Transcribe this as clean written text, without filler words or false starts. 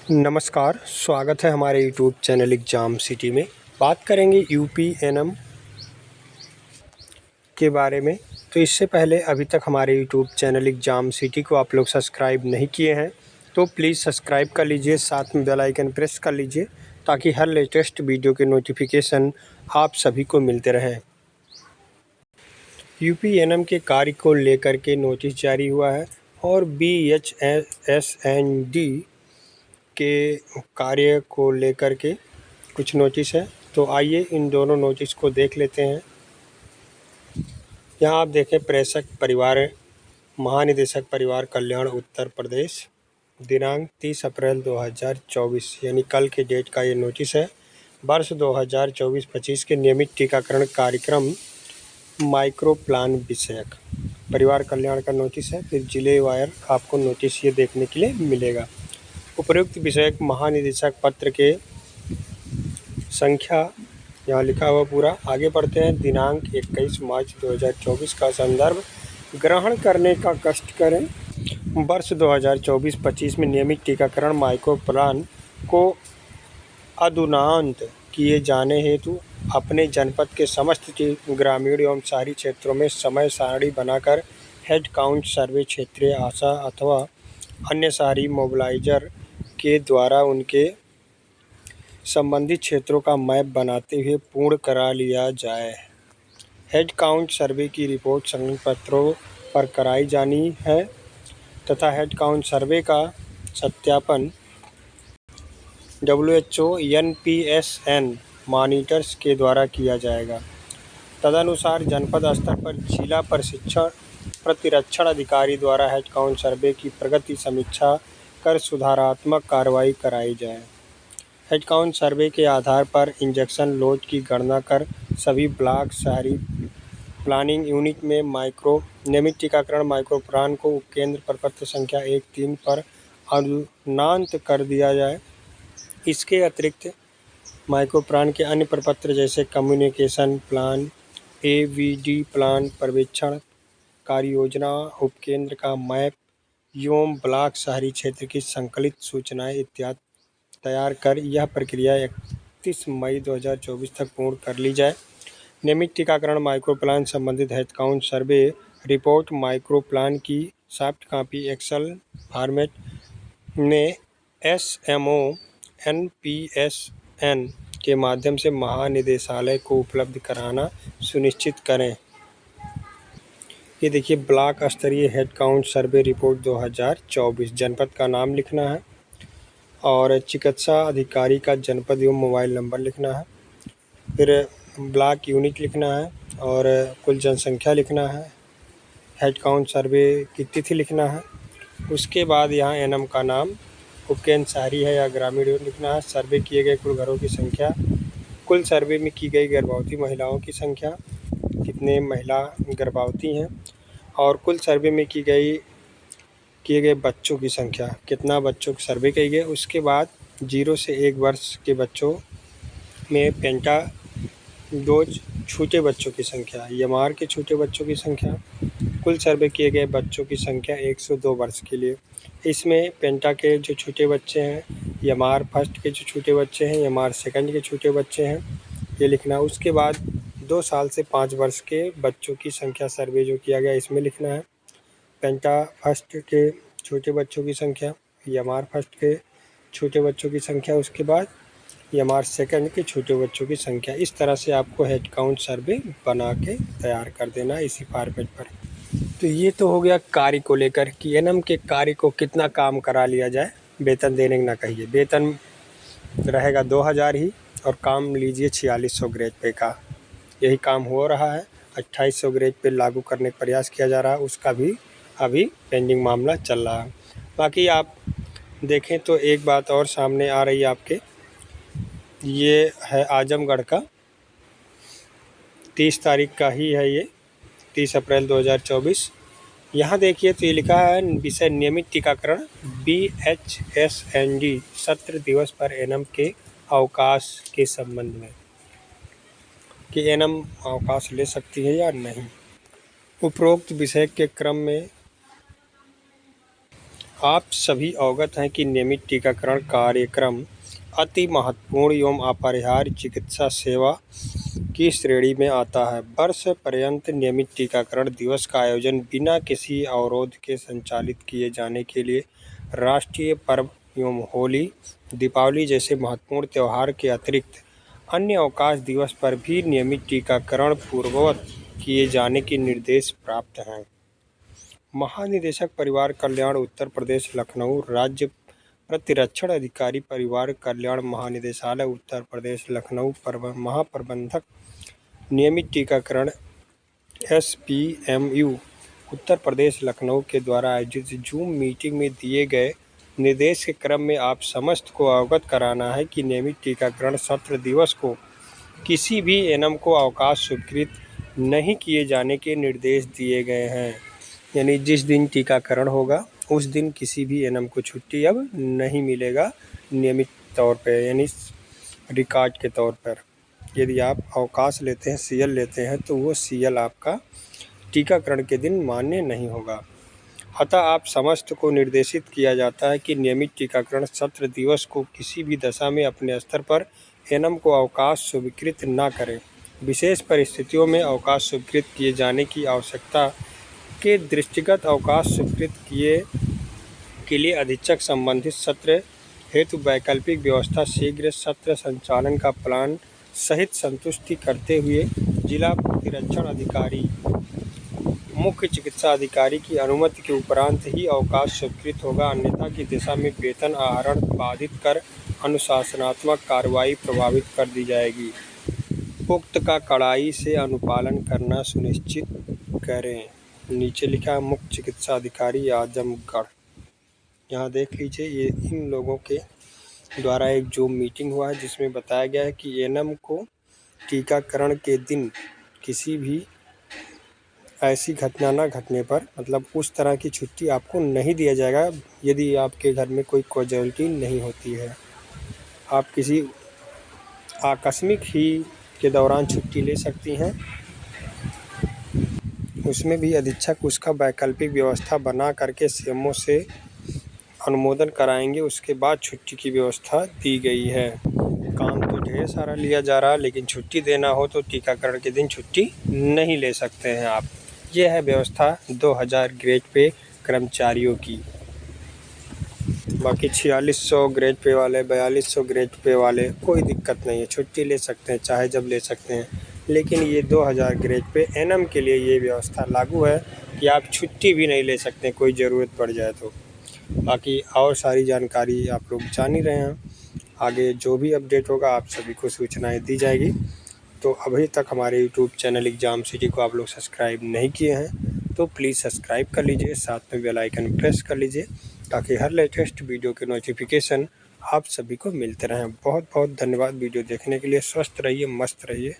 नमस्कार, स्वागत है हमारे यूट्यूब चैनल एग्ज़ाम सिटी में। बात करेंगे यूपीएनएम के बारे में। तो इससे पहले अभी तक हमारे यूट्यूब चैनल एग्ज़ाम सिटी को आप लोग सब्सक्राइब नहीं किए हैं तो प्लीज़ सब्सक्राइब कर लीजिए, साथ में बेल आइकन प्रेस कर लीजिए ताकि हर लेटेस्ट वीडियो के नोटिफिकेशन आप सभी को मिलते रहें। यूपीएनएम के कार्य को लेकर के नोटिस जारी हुआ है और बीएचएसएनडी के कार्य को लेकर के कुछ नोटिस है। तो आइए इन दोनों नोटिस को देख लेते हैं। यहाँ आप देखें, प्रेषक परिवार महानिदेशक परिवार कल्याण उत्तर प्रदेश, दिनांक 30 अप्रैल 2024 यानी कल के डेट का ये नोटिस है। वर्ष 2024-25 के नियमित टीकाकरण कार्यक्रम माइक्रो प्लान विषयक परिवार कल्याण का नोटिस है। फिर जिले वायर आपको नोटिस ये देखने के लिए मिलेगा। उपयुक्त विषयक महानिदेशक पत्र के संख्या यहाँ लिखा हुआ पूरा। आगे बढ़ते हैं। दिनांक 21 मार्च 2024 का संदर्भ ग्रहण करने का कष्ट करें। वर्ष 2024-25 में नियमित टीकाकरण माइक्रो प्लान को अधुनातन किए जाने हेतु अपने जनपद के समस्त ग्रामीण एवं शहरी क्षेत्रों में समय सारणी बनाकर हेड काउंट सर्वे क्षेत्रीय आशा अथवा अन्य शहरी मोबिलाइजर के द्वारा उनके संबंधित क्षेत्रों का मैप बनाते हुए पूर्ण करा लिया जाए। हेड काउंट सर्वे की रिपोर्ट संलग्न पत्रों पर कराई जानी है तथा हेड काउंट सर्वे का सत्यापन WHO NPSN मॉनिटर्स के द्वारा किया जाएगा। तदनुसार जनपद स्तर पर जिला प्रतिरक्षण अधिकारी द्वारा हेड काउंट सर्वे की प्रगति समीक्षा कर सुधारात्मक कार्रवाई कराई जाए। हेड काउंट सर्वे के आधार पर इंजेक्शन लोड की गणना कर सभी ब्लॉक शहरी प्लानिंग यूनिट में नियमित टीकाकरण माइक्रो प्लान को उपकेंद्र प्रपत्र संख्या 13 पर अनुनांत कर दिया जाए। इसके अतिरिक्त माइक्रो प्लान के अन्य प्रपत्र जैसे कम्युनिकेशन प्लान, AVD प्लान, पर्यवेक्षण कार्य योजना, उपकेंद्र का मैप एवं ब्लॉक शहरी क्षेत्र की संकलित सूचनाएं इत्यादि तैयार कर यह प्रक्रिया 31 मई 2024 तक पूर्ण कर ली जाए। नियमित टीकाकरण माइक्रो प्लान संबंधित head count survey report micro plan की सॉफ्ट कॉपी एक्सेल फॉर्मेट में SMO NPSN के माध्यम से महानिदेशालय को उपलब्ध कराना सुनिश्चित करें। ये देखिए, ब्लॉक स्तरीय हेड काउंट सर्वे रिपोर्ट 2024। जनपद का नाम लिखना है और चिकित्सा अधिकारी का जनपद एवं मोबाइल नंबर लिखना है। फिर ब्लॉक यूनिट लिखना है और कुल जनसंख्या लिखना है। हेड काउंट सर्वे की तिथि लिखना है। उसके बाद यहाँ एनएम का नाम, उपकेंद्र शहरी है या ग्रामीण लिखना है। सर्वे किए गए कुल घरों की संख्या, कुल सर्वे में की गई गर्भवती महिलाओं की संख्या, कितने महिला गर्भवती हैं, और कुल सर्वे में किए गए बच्चों की संख्या, कितना बच्चों की सर्वे की गई। उसके बाद 0 से 1 वर्ष के बच्चों में पेंटा डोज छूटे बच्चों की संख्या, यमार के छूटे बच्चों की संख्या, कुल सर्वे किए गए बच्चों की संख्या 102 वर्ष के लिए। इसमें पेंटा के जो छूटे बच्चे हैं, यमार फर्स्ट के जो छूटे बच्चे हैं, यमार सेकंड के छूटे बच्चे हैं, ये लिखना है। उसके बाद 2 साल से 5 वर्ष के बच्चों की संख्या सर्वे जो किया गया इसमें लिखना है। पेंटा फर्स्ट के छोटे बच्चों की संख्या, यमार फर्स्ट के छोटे बच्चों की संख्या, उसके बाद यमार सेकंड के छोटे बच्चों की संख्या। इस तरह से आपको हेड काउंट सर्वे बना के तैयार कर देना इसी फॉर्मेट पर। तो ये तो हो गया कार्य को लेकर कि एनएम के कार्य को कितना काम करा लिया जाए। वेतन देने ना कहिए, वेतन रहेगा 2000 ही और काम लीजिए 4600 ग्रेड पे का। यही काम हो रहा है। 2800 ग्रेड पे लागू करने का प्रयास किया जा रहा है, उसका भी अभी पेंडिंग मामला चल रहा है। बाकी आप देखें तो एक बात और सामने आ रही है आपके, ये है आजमगढ़ का, 30 तारीख का ही है ये, 30 अप्रैल 2024। यहाँ देखिए तो ये लिखा है विषय नियमित टीकाकरण BHSND सत्र दिवस पर एनएम के अवकाश के संबंध में कि एनएम अवकाश ले सकती है या नहीं। उपरोक्त विषय के क्रम में आप सभी अवगत हैं कि नियमित टीकाकरण कार्यक्रम अति महत्वपूर्ण एवं अपरिहार्य चिकित्सा सेवा की श्रेणी में आता है। वर्ष पर्यंत नियमित टीकाकरण दिवस का आयोजन बिना किसी अवरोध के संचालित किए जाने के लिए राष्ट्रीय पर्व एवं होली, दीपावली जैसे महत्वपूर्ण त्यौहार के अतिरिक्त अन्य अवकाश दिवस पर भी नियमित टीकाकरण पूर्ववत किए जाने के निर्देश प्राप्त हैं। महानिदेशक परिवार कल्याण उत्तर प्रदेश लखनऊ, राज्य प्रतिरक्षण अधिकारी परिवार कल्याण महानिदेशालय उत्तर प्रदेश लखनऊ, महाप्रबंधक नियमित टीकाकरण SPMU उत्तर प्रदेश लखनऊ के द्वारा आयोजित जूम मीटिंग में दिए गए निर्देश के क्रम में आप समस्त को अवगत कराना है कि नियमित टीकाकरण सत्र दिवस को किसी भी एनएम को अवकाश स्वीकृत नहीं किए जाने के निर्देश दिए गए हैं। यानी जिस दिन टीकाकरण होगा उस दिन किसी भी एनएम को छुट्टी अब नहीं मिलेगा नियमित तौर पे, यानी रिकॉर्ड के तौर पर। यदि आप अवकाश लेते हैं, CL लेते हैं, तो वो CL आपका टीकाकरण के दिन मान्य नहीं होगा। अतः आप समस्त को निर्देशित किया जाता है कि नियमित टीकाकरण सत्र दिवस को किसी भी दशा में अपने स्तर पर एनएम को अवकाश स्वीकृत न करें। विशेष परिस्थितियों में अवकाश स्वीकृत किए जाने की आवश्यकता के दृष्टिगत अवकाश स्वीकृत किए के लिए अधीक्षक संबंधित सत्र हेतु वैकल्पिक व्यवस्था शीघ्र सत्र संचालन का प्लान सहित संतुष्टि करते हुए जिला प्रतिरक्षण अधिकारी, मुख्य चिकित्सा अधिकारी की अनुमति के उपरांत ही अवकाश स्वीकृत होगा, अन्यथा की दिशा में वेतन आहरण बाधित कर अनुशासनात्मक कार्रवाई प्रभावित कर दी जाएगी। उक्त का कड़ाई से अनुपालन करना सुनिश्चित करें। नीचे लिखा मुख्य चिकित्सा अधिकारी आजमगढ़। यहाँ देख लीजिए, ये इन लोगों के द्वारा एक जूम मीटिंग हुआ है जिसमें बताया गया है कि एनएम को टीकाकरण के दिन किसी भी ऐसी घटना न घटने पर, मतलब उस तरह की छुट्टी आपको नहीं दिया जाएगा यदि आपके घर में कोई कैजुअल्टी नहीं होती है। आप किसी आकस्मिक ही के दौरान छुट्टी ले सकती हैं, उसमें भी अधीक्षक उसका वैकल्पिक व्यवस्था बना करके CMO से अनुमोदन कराएंगे, उसके बाद छुट्टी की व्यवस्था दी गई है। काम तो ढेर सारा लिया जा रहा है, लेकिन छुट्टी देना हो तो टीकाकरण के दिन छुट्टी नहीं ले सकते हैं आप। ये है व्यवस्था 2000 ग्रेड पे कर्मचारियों की। बाकी 4600 ग्रेड पे वाले, 4200 ग्रेड पे वाले कोई दिक्कत नहीं है, छुट्टी ले सकते हैं, चाहे जब ले सकते हैं। लेकिन ये 2000 ग्रेड पे एनएम के लिए ये व्यवस्था लागू है कि आप छुट्टी भी नहीं ले सकते कोई ज़रूरत पड़ जाए तो। बाकी और सारी जानकारी आप लोग जान ही रहे हैं, आगे जो भी अपडेट होगा आप सभी को सूचनाएं दी जाएगी। तो अभी तक हमारे यूट्यूब चैनल एग्जाम सिटी को आप लोग सब्सक्राइब नहीं किए हैं तो प्लीज़ सब्सक्राइब कर लीजिए, साथ में बेल आइकन प्रेस कर लीजिए ताकि हर लेटेस्ट वीडियो के नोटिफिकेशन आप सभी को मिलते रहें। बहुत बहुत धन्यवाद वीडियो देखने के लिए। स्वस्थ रहिए, मस्त रहिए।